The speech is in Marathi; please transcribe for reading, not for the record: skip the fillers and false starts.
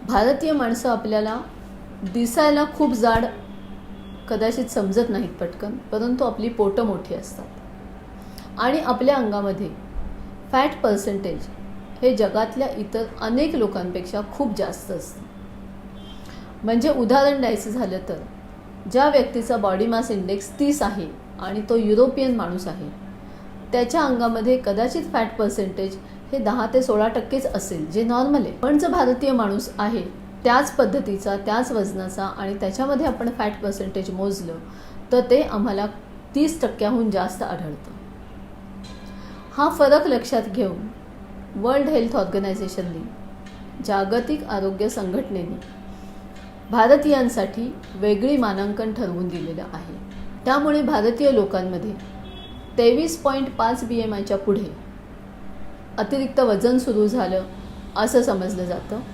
भारतीय माणसं आपल्याला दिसायला खूप जाड कदाचित समजत नाहीत पटकन, परंतु आपली पोटं मोठी असतात आणि आपल्या अंगामध्ये फॅट पर्सेंटेज हे जगातल्या इतर अनेक लोकांपेक्षा खूप जास्त असतं. म्हणजे उदाहरण द्यायचं झालं तर ज्या व्यक्तीचा बॉडी मास इंडेक्स 30 आहे आणि तो युरोपियन माणूस आहे, त्याच्या अंगामध्ये कदाचित फॅट पर्सेंटेज हे 10 ते 16% असेल, जे नॉर्मल आहे. पण जो भारतीय माणूस आहे त्याच पद्धतीचा, त्याच वजनाचा आणि त्याच्यामध्ये आपण फॅट पर्सेंटेज मोजलं तर ते आम्हाला 30%हून जास्त आढळतं. हा फरक लक्षात घेऊन वर्ल्ड हेल्थ ऑर्गनायझेशनने, जागतिक आरोग्य संघटनेने भारतीयांसाठी वेगळी मानांकन ठरवून दिलेलं आहे. त्यामुळे भारतीय लोकांमध्ये 23.5 BMIच्या पुढे अतिरिक्त वजन सुरू झालं असं समजलं जातं.